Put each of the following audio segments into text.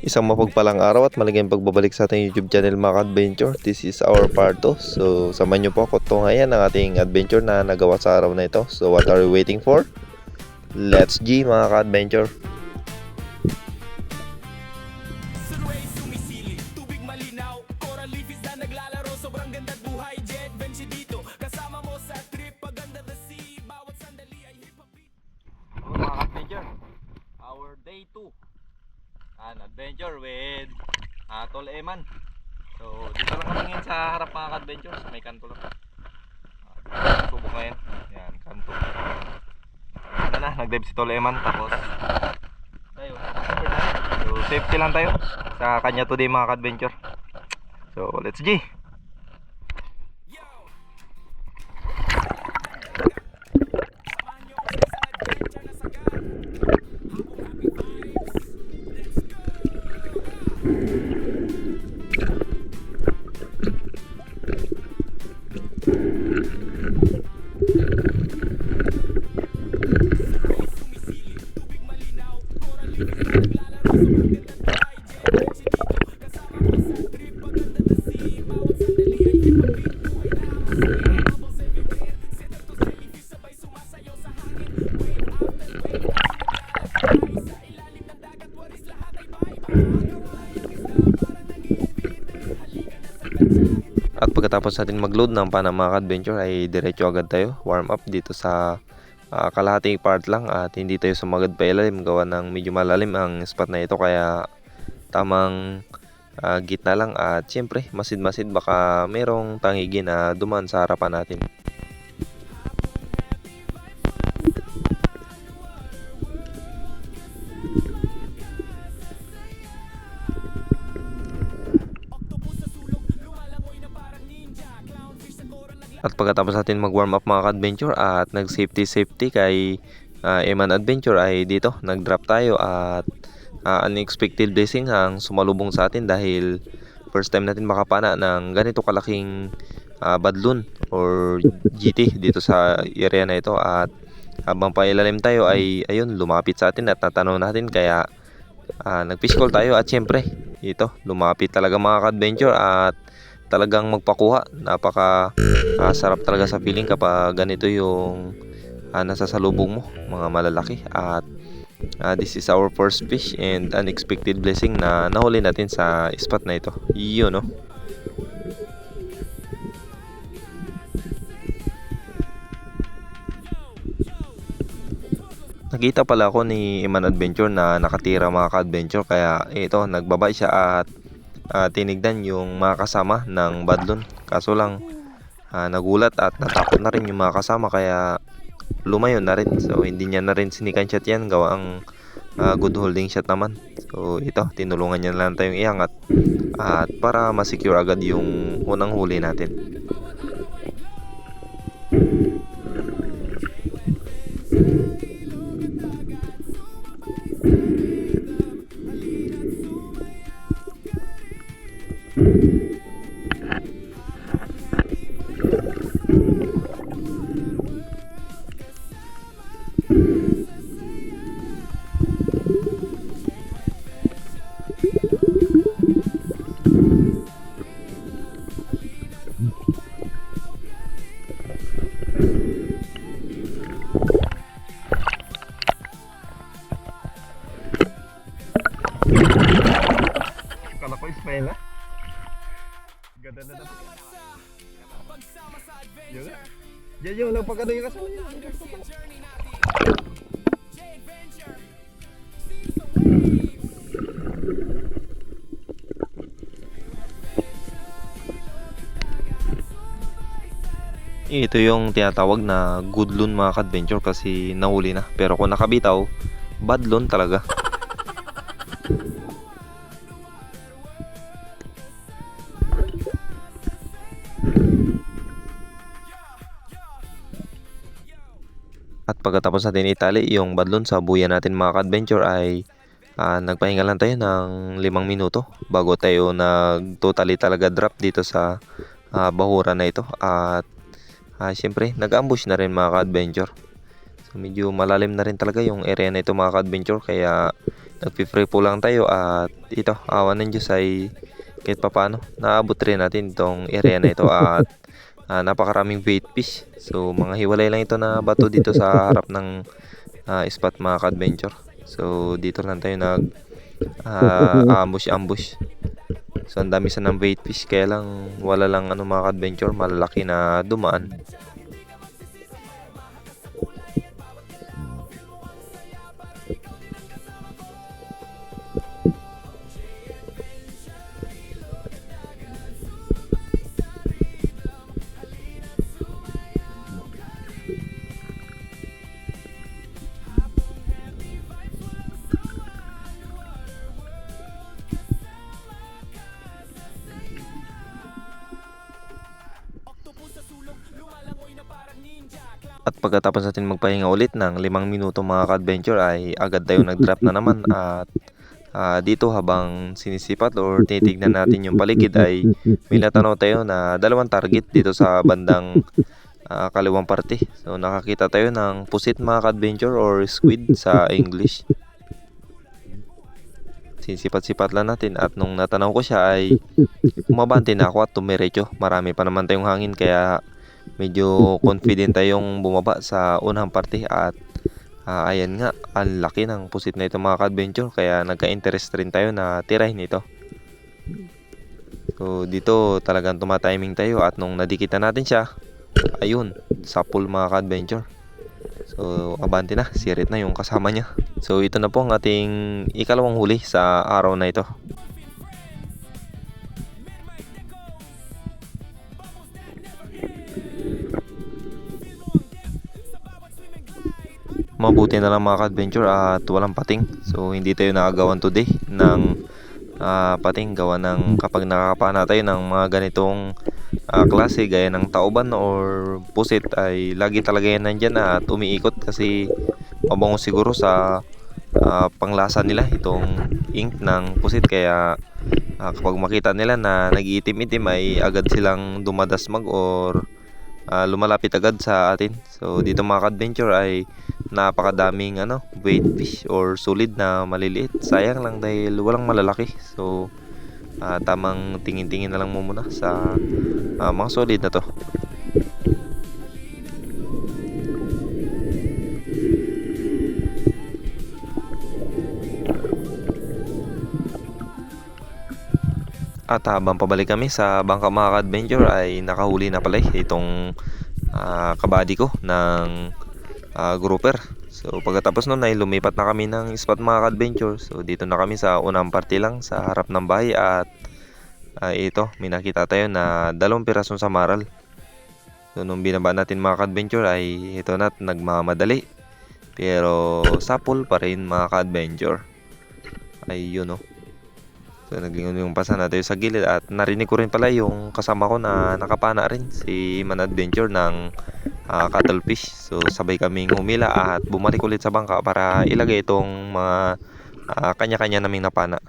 Isang mapagpalang araw at maligayang pagbabalik sa ating YouTube channel mga ka-adventure. This is our part 2. So samahan nyo po ako tungayan ang ating adventure na nagawa sa araw na ito. So what are we waiting for? Let's G mga ka-adventure. Mga ka-adventure, our day 2 an adventure with Tol Eman. So dito lang kami ngayon sa harap mga ka-adventure. May kanto lang. Subok ngayon. Yan, kanto. Ano na, nag-dive si Tol Eman. Tapos tayo, so safety lang tayo sa kanya today mga ka-adventure. So let's G. At pagkatapos natin mag-load ng Panama Adventure ay diretso agad tayo warm up dito sa kalahating part lang at hindi tayo sumagad pa ilalim gawa ng medyo malalim ang spot na ito, kaya tamang gitna lang at syempre masid-masid baka merong tangigi na dumaan sa harapan natin. At pagkatapos natin mag-warm up mga ka-adventure at nag-safety kay Eman Adventure ay dito nag-drop tayo at unexpected blessing ang sumalubong sa atin dahil first time natin makapana ng ganito kalaking badlon or GT dito sa area na ito. At habang pailalim tayo ay ayun, lumapit sa atin at natanaw natin, kaya nag-fish call tayo at syempre ito lumapit talaga mga ka-adventure at talagang magpakuha. Napaka sarap talaga sa feeling kapag ganito yung nasasalubong mo, mga malalaki. At this is our first fish and unexpected blessing na nahuli natin sa spot na ito. Yun, no? Nakita pala ako ni Eman Adventure na nakatira mga ka-adventure, kaya ito nagbabay siya at tinignan yung mga kasama ng badlon. Kaso lang nagulat at natakot na rin yung mga kasama, kaya lumayo na rin. So hindi niya na rin sinikan shot yan gawa ang good holding shot naman. So ito, tinulungan niya lang tayong iangat at para ma-secure agad yung unang huli natin. Kala ko Ismail na. Ganda na dapat. Yun na. Diyan yung nagpagano yung kasama niya. Ito yung tinatawag na good loon mga ka-adventure kasi nahuli na. Pero kung nakabitaw, bad loon talaga. At pagkatapos natin itali yung badlon sa buya natin mga ka-adventure ay nagpahinga lang tayo ng 5 minuto bago tayo nag-totally talaga drop dito sa bahura na ito. At syempre nag-ambush na rin mga ka-adventure. So, medyo malalim na rin talaga yung area na ito mga ka-adventure, kaya nagpi-free po lang tayo at ito, awan ng Diyos ay kahit papaano naabot rin natin itong area na ito at napakaraming bait fish. So mga hiwalay lang ito na bato dito sa harap ng spot mga ka-adventure. So dito lang tayo nag ambush. So ang dami sa ng bait fish, kaya lang wala lang mga ka-adventure malalaki na dumaan. At pagkatapos natin magpahinga ulit ng 5 minuto mga ka-adventure ay agad tayo nag-drop na naman at dito habang sinisipat or titignan natin yung paligid ay may natanaw tayo na dalawang target dito sa bandang kaliwang parte. So nakakita tayo ng pusit mga ka-adventure or squid sa English. Sinisipat-sipat lang natin at nung natanaw ko siya ay umabante na ako at tumiretso. Marami pa naman tayong hangin kaya medyo confident tayong bumaba sa unang parte at ayan nga, ang laki ng pusit na ito mga ka-adventure, kaya nagka-interest rin tayo na tirahin ito. So dito talagang tumatiming tayo at nung nadikita natin siya, ayun, sapul mga ka-adventure. So abante na, sirit na yung kasama niya. So ito na po ang ating ikalawang huli sa araw na ito. Mabuti na lang mga ka-adventure at walang pating. So hindi tayo nakagawan today ng pating, gawa ng kapag nakakapana tayo ng mga ganitong klase gaya ng tauban or pusit ay lagi talaga yan nandyan at umiikot kasi mabango siguro sa panglasa nila itong ink ng pusit, kaya kapag makita nila na nag-iitim-itim ay agad silang dumadasmag or lumalapit agad sa atin. So dito mga ka-adventure ay napakadaming bait fish or solid na maliliit. Sayang lang dahil walang malalaki. So tamang tingin-tingin na lang mo muna sa mga solid na to. At habang pabalik kami sa bangka mga ka-adventure ay nakahuli na pala itong kabady ko ng grouper. So pagkatapos nun ay lumipat na kami ng spot mga ka-adventure. So dito na kami sa unang parte lang sa harap ng bahay at ito, may nakita tayo na 2 pirasong samaral. So nung binaba natin mga ka-adventure ay ito na, nagmamadali. Pero sapul pa rin mga ka-adventure. Ay yun o. So naglingon pasa na tayo sa gilid at narinig ko rin pala yung kasama ko na nakapana rin, si Man Adventure ng cuttlefish. So sabay kaming humila at bumalik ulit sa bangka para ilagay itong mga kanya-kanya naming napana.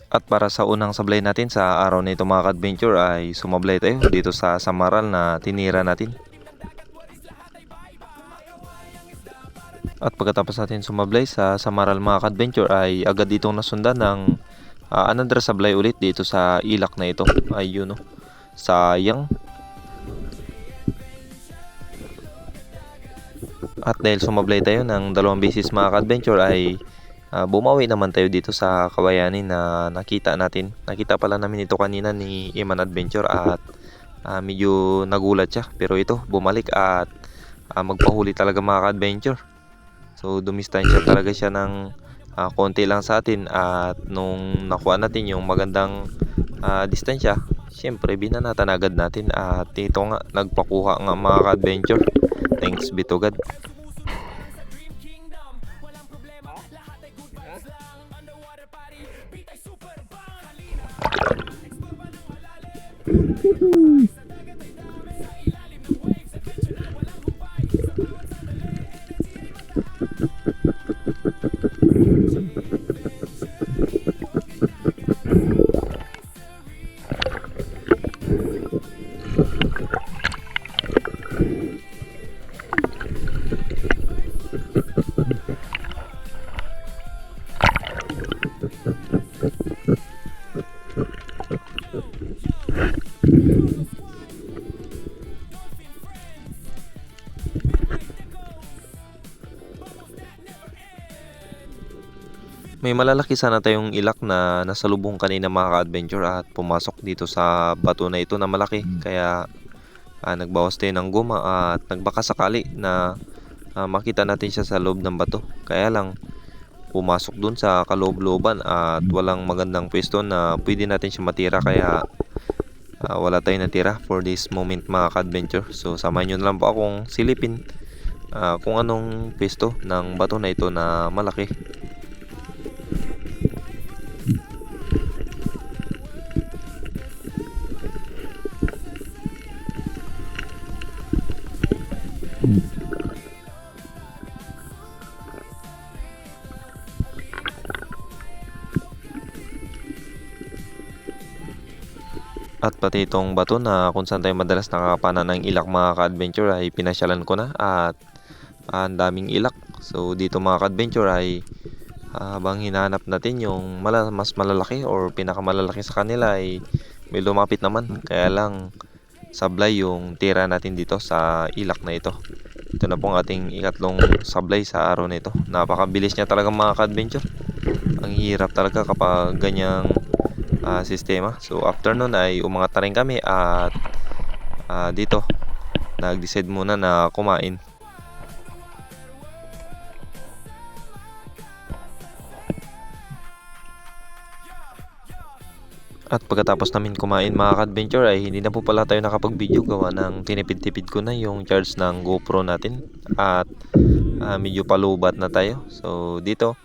At para sa unang sablay natin sa araw na ito mga ka-adventure ay sumablay tayo dito sa samaral na tinira natin. At pagkatapos natin sumablay sa samaral mga ka-adventure ay agad ditong nasundan ng another sablay ulit dito sa ilak na ito. Ayun o, sayang. At dahil sumablay tayo ng 2 beses mga ka-adventure ay bumawi naman tayo dito sa kawayanin na nakita natin. Nakita pala namin ito kanina ni Man Adventure at medyo nagulat siya. Pero ito, bumalik at magpahuli talaga mga ka-adventure. So dumistansya talaga siya ng konti lang sa atin at nung nakuha natin yung magandang distansya, syempre binanatan agad natin at ito nga, nagpakuha nga mga ka-adventure. Thanks be to God. May malalaki sana tayong ilak na nasalubong kanina mga ka-adventure at pumasok dito sa bato na ito na malaki. Kaya nagbawas tayo ng guma at nagbaka sakali na makita natin siya sa loob ng bato. Kaya lang pumasok dun sa kaloob-looban at walang magandang pwesto na pwede natin siya matira. Kaya wala tayong natira for this moment mga ka-adventure. So samahan nyo na lang po akong silipin kung anong pwesto ng bato na ito na malaki. At pati itong bato na kung saan tayo madalas nakakapana ng ilak mga ka-adventure ay pinasyalan ko na at ang daming ilak. So dito mga ka-adventure ay habang hinahanap natin yung mas malalaki or pinakamalalaki sa kanila ay may lumapit naman. Kaya lang sablay yung tira natin dito sa ilak na ito. Ito na pong ating ikatlong sablay sa araw na ito. Napakabilis niya talaga mga ka-adventure. Ang hirap talaga kapag ganyang sistema. So after nun ay umangat na rin kami at dito nag-decide muna na kumain. At pagkatapos namin kumain mga ka-adventure ay hindi na po pala tayo nakapag-video gawa ng tinipid-tipid ko na yung charge ng GoPro natin at medyo palubat na tayo. So dito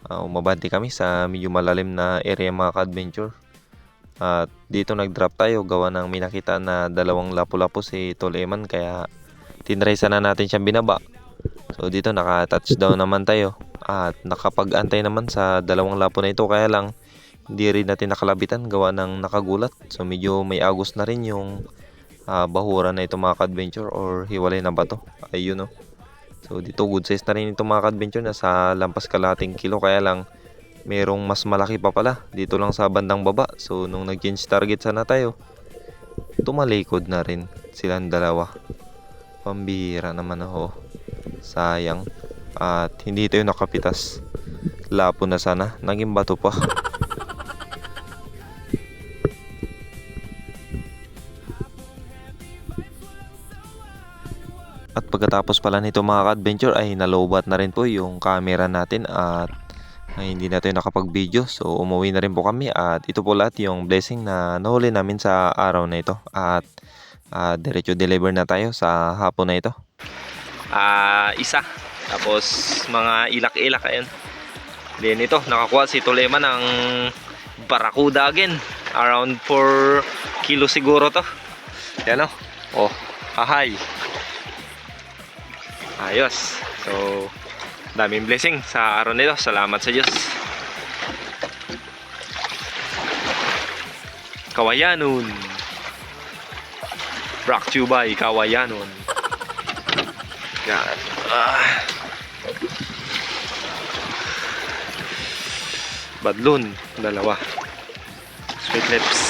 umabante kami sa medyo malalim na area mga ka-adventure. At dito nag-drop tayo gawa ng may nakita na dalawang lapu-lapu si Tol Eman kaya tinry sana natin siyang binaba. So dito naka-touchdown naman tayo at nakapag-antay naman sa dalawang lapu na ito, kaya lang hindi rin natin nakalabitan gawa ng nakagulat. So medyo may agos na rin yung bahura na ito mga ka-adventure or hiwalay na bato. Ayun o. So dito good size na rin ito mga ka-adventure, na sa lampas kalahating kilo, kaya lang merong mas malaki pa pala dito lang sa bandang baba. So nung nag-change target sana tayo, tumalikod na rin silang dalawa. Pambihira naman ako. Sayang. At hindi tayo nakapitas. Lapo na sana, naging bato pa. At pagkatapos pala nito mga ka-adventure ay nalobat na rin po yung camera natin at hindi na tayo nakapag-video. So umuwi na rin po kami at ito po lahat yung blessing na nahuli namin sa araw na ito. At diretso deliver na tayo sa hapon na ito. Isa. Tapos mga ilak-ilak ayun. Then ito nakakuha si Tolema ng Barracuda again. Around 4 kilo siguro to. Yan o. Oh, ahay. Ayos. So daming blessing sa araw nito. Salamat sa Diyos. Kawayanon. Brought to you by Kawayanon. Yan. Badlon. Dalawa. Sweet lips.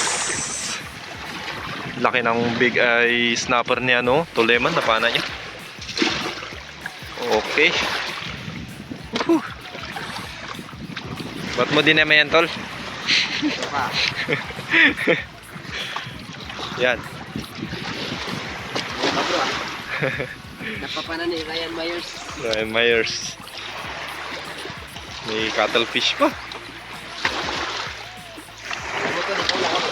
Laki ng big eye snapper niya no. Toleman. Napana niya. Okay. Ba't mo din naman yan, Tol? Yan. Napapanan ni Ryan Myers. Ryan Myers. May cuttlefish pa. Ito na ko ako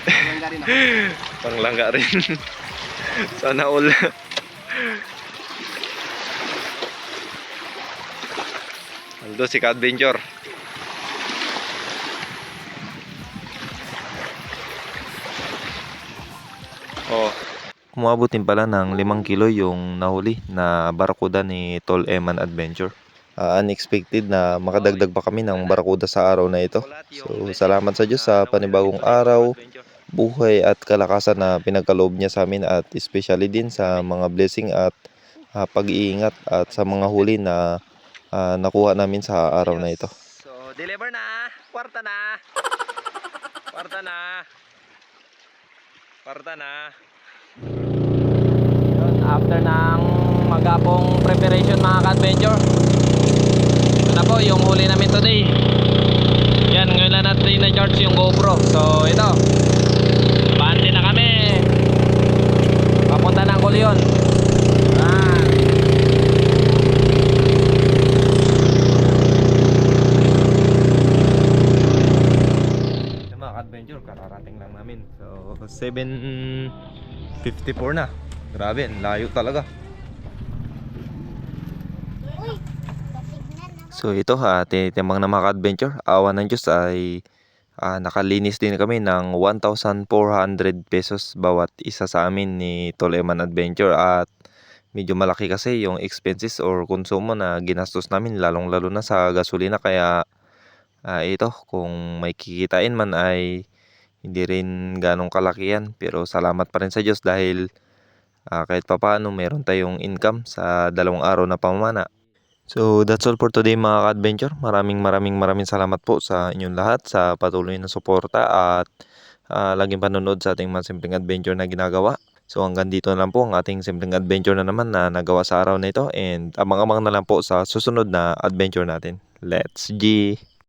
panglangga rin ako. Panglangga rin. Sana all. Aldo si ka-adventure. Umabot din pala ng 5 kilo yung nahuli na barakuda ni Tol Eman Adventure. Unexpected na makadagdag pa kami ng barakuda sa araw na ito. So salamat sa Diyos sa panibagong araw, buhay at kalakasan na pinagkaloob niya sa amin, at especially din sa mga blessing at pag-iingat at sa mga huli na nakuha namin sa araw na ito. So, deliver na. Kwarta na. Kwarta na. Kwarta na. Yun, after ng magapong preparation mga ka-adventure, ito na po yung huli namin today. Yan, ngayon lang natin na-charge yung GoPro. So, ito. Bante na kami. Papunta ng Kulion. Mga adventure, kararating lang namin. So 7:54 na. Grabe, ang layo talaga. So ito tinitimang na mga adventure, awa ng Diyos ay nakalinis din kami ng 1,400 pesos bawat isa sa amin ni Tol Eman Adventure, at medyo malaki kasi yung expenses or konsumo na ginastos namin, lalong lalo na sa gasolina, kaya ito kung may kikitain man ay hindi rin ganong kalaki yan, pero salamat pa rin sa Diyos dahil kahit papaano meron tayong income sa 2 araw na pamamana. So that's all for today mga ka-adventure. Maraming salamat po sa inyong lahat sa patuloy na suporta at laging panonood sa ating mga simpleng adventure na ginagawa. So hanggang dito na lang po ang ating simpleng adventure na naman na nagawa sa araw na ito, and abang-abang na lang po sa susunod na adventure natin. Let's G!